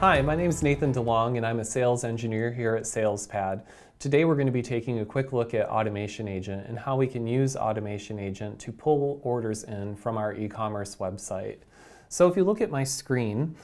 Hi, my name is Nathan DeLong and I'm a sales engineer here at SalesPad. Today we're going to be taking a quick look at AutomationAgent and how we can use AutomationAgent to pull orders in from our e-commerce website. So if you look at my screen,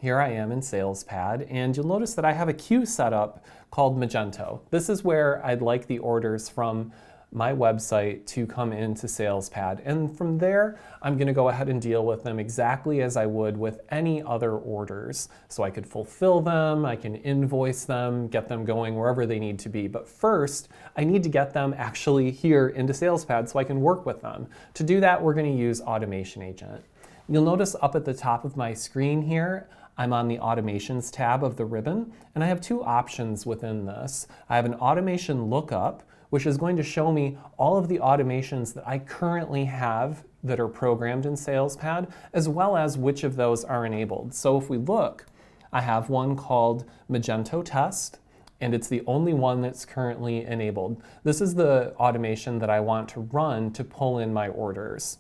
here I am in SalesPad, and you'll notice that I have a queue set up called Magento. This is where I'd like the orders from my website to come into SalesPad, and from there I'm going to go ahead and deal with them exactly as I would with any other orders. So I could fulfill them, I can invoice them, get them going wherever they need to be. But first, I need to get them actually here into SalesPad so I can work with them. To do that, we're going to use AutomationAgent. You'll notice up at the top of my screen here, I'm on the Automations tab of the ribbon, and I have two options within this. I have an automation lookup, which is going to show me all of the automations that I currently have that are programmed in SalesPad, as well as which of those are enabled. So if we look, I have one called Magento Test, and it's the only one that's currently enabled. This is the automation that I want to run to pull in my orders.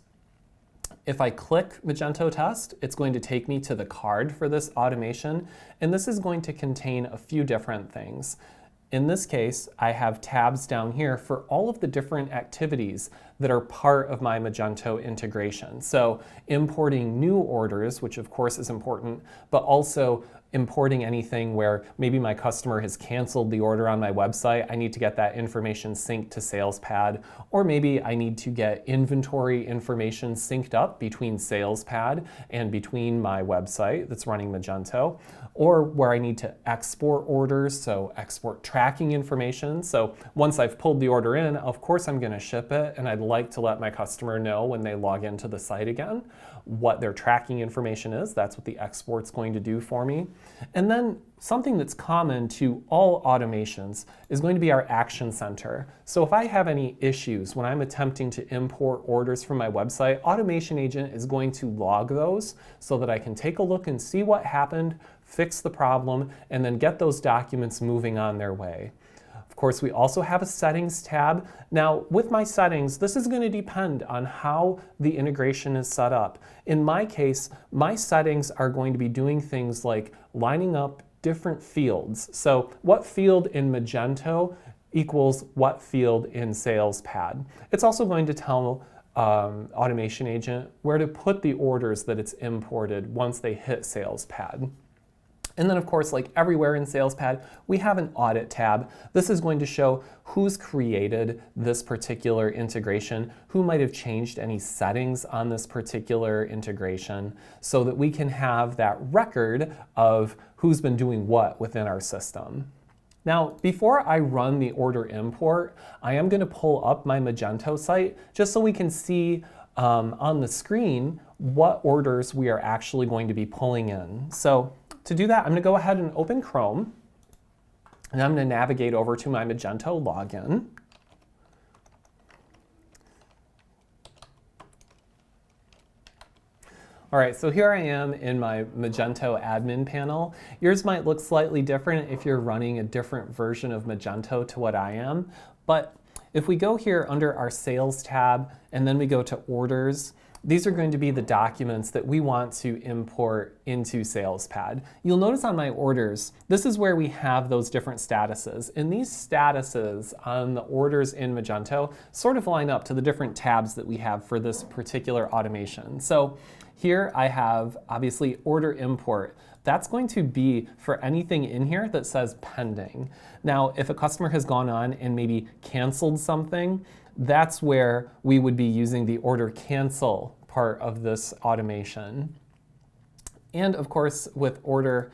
If I click Magento Test, it's going to take me to the card for this automation, and this is going to contain a few different things. In this case, I have tabs down here for all of the different activities that are part of my Magento integration. So importing new orders, which of course is important, but also importing anything where maybe my customer has canceled the order on my website. I need to get that information synced to SalesPad, or maybe I need to get inventory information synced up between SalesPad and between my website that's running Magento, or where I need to export orders, so export tracking information. So once I've pulled the order in, of course I'm going to ship it, and I'd like to let my customer know when they log into the site again what their tracking information is. That's what the export's going to do for me. And then something that's common to all automations is going to be our action center. So if I have any issues when I'm attempting to import orders from my website, AutomationAgent is going to log those so that I can take a look and see what happened, fix the problem, and then get those documents moving on their way. Of course, we also have a settings tab. Now, with my settings, this is going to depend on how the integration is set up. In my case, my settings are going to be doing things like lining up different fields. So what field in Magento equals what field in SalesPad. It's also going to tell AutomationAgent where to put the orders that it's imported once they hit SalesPad. And then of course, like everywhere in SalesPad, we have an audit tab. This is going to show who's created this particular integration, who might have changed any settings on this particular integration, so that we can have that record of who's been doing what within our system. Now, before I run the order import, I am going to pull up my Magento site just so we can see on the screen what orders we are actually going to be pulling in. So to do that, I'm going to go ahead and open Chrome, and I'm going to navigate over to my Magento login. All right, so here I am in my Magento admin panel. Yours might look slightly different if you're running a different version of Magento to what I am, but if we go here under our Sales tab, and then we go to Orders, these are going to be the documents that we want to import into SalesPad. You'll notice on my orders, this is where we have those different statuses. And these statuses on the orders in Magento sort of line up to the different tabs that we have for this particular automation. So here I have, obviously, order import. That's going to be for anything in here that says pending. Now, if a customer has gone on and maybe canceled something, that's where we would be using the order cancel part of this automation. And of course, with order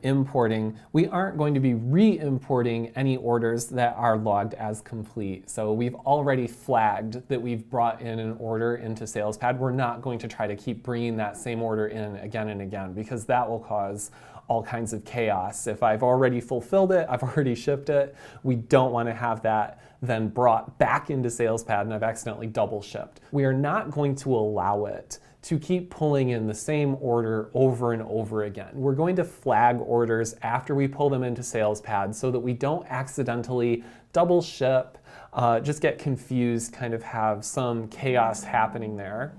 importing, we aren't going to be re-importing any orders that are logged as complete. So we've already flagged that we've brought in an order into SalesPad. We're not going to try to keep bringing that same order in again and again, because that will cause all kinds of chaos. If I've already fulfilled it, I've already shipped it, we don't want to have that then brought back into SalesPad and I've accidentally double shipped. We are not going to allow it to keep pulling in the same order over and over again. We're going to flag orders after we pull them into SalesPad so that we don't accidentally double ship, just get confused, kind of have some chaos happening there.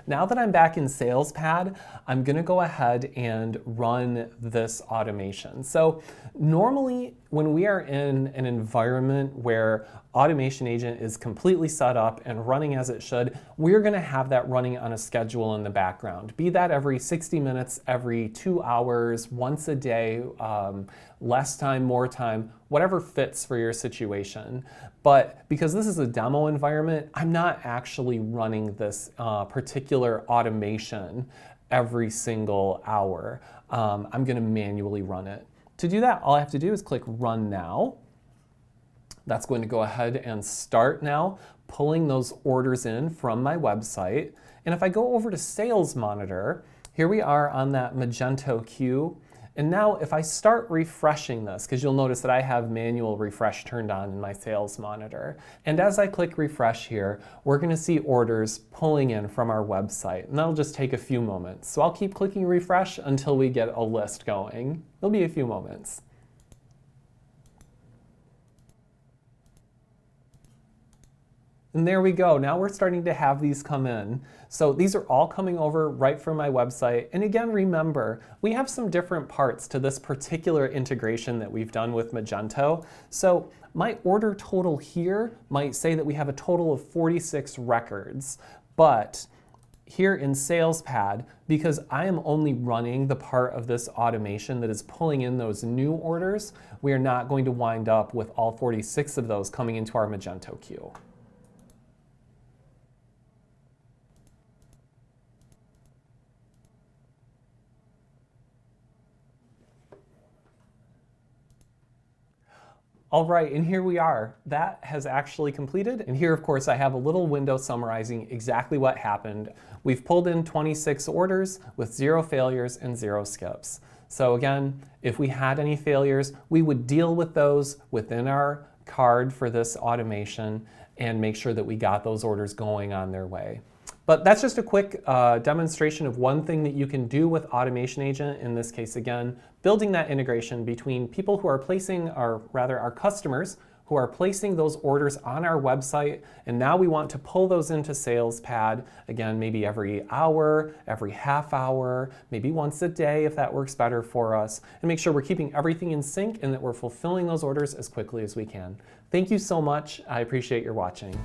now that I'm back in SalesPad, I'm going to go ahead and run this automation. So normally when we are in an environment where Automation Agent is completely set up and running as it should, we're going to have that running on a schedule in the background. Be that every 60 minutes, every 2 hours, once a day, less time, more time, whatever fits for your situation. But because this is a demo environment, I'm not actually running this particular automation every single hour. I'm going to manually run it. To do that, all I have to do is click Run Now. That's going to go ahead and start now pulling those orders in from my website. And if I go over to Sales Monitor, here we are on that Magento queue. And now if I start refreshing this, because you'll notice that I have manual refresh turned on in my Sales Monitor. And as I click refresh here, we're going to see orders pulling in from our website. And that'll just take a few moments. So I'll keep clicking refresh until we get a list going. It'll be a few moments. And there we go. Now we're starting to have these come in. So these are all coming over right from my website. And again, remember, we have some different parts to this particular integration that we've done with Magento. So my order total here might say that we have a total of 46 records. But here in SalesPad, because I am only running the part of this automation that is pulling in those new orders, we are not going to wind up with all 46 of those coming into our Magento queue. All right, and here we are. That has actually completed. And here, of course, I have a little window summarizing exactly what happened. We've pulled in 26 orders with 0 failures and 0 skips. So again, if we had any failures, we would deal with those within our card for this automation and make sure that we got those orders going on their way. But that's just a quick demonstration of one thing that you can do with Automation Agent. In this case, again, building that integration between people who are placing, or rather our customers, who are placing those orders on our website, and now we want to pull those into SalesPad, again, maybe every hour, every half hour, maybe once a day if that works better for us, and make sure we're keeping everything in sync and that we're fulfilling those orders as quickly as we can. Thank you so much. I appreciate your watching.